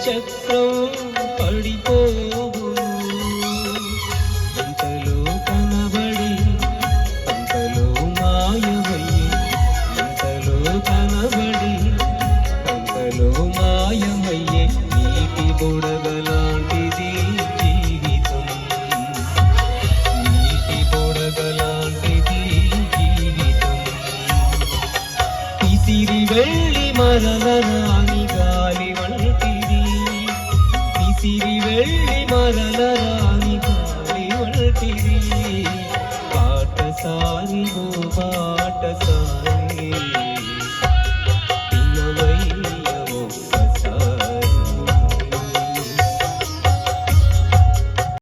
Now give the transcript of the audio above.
చక్రం పడిపోవు అంతలో కనబడి అంతలో మాయమయ్యే అంతలో కనబడి అంతలో మాయమయ్యే నీటి బుడగలాంటిది జీవితం నీటి బుడగలాంటిది జీవితం విసిరి వెళ్ళి మరలరాని గాలి వంటిది విసిరి వెళ్ళి మరలరాని గాలి వంటిది బాటసారి ఓ బాటసారి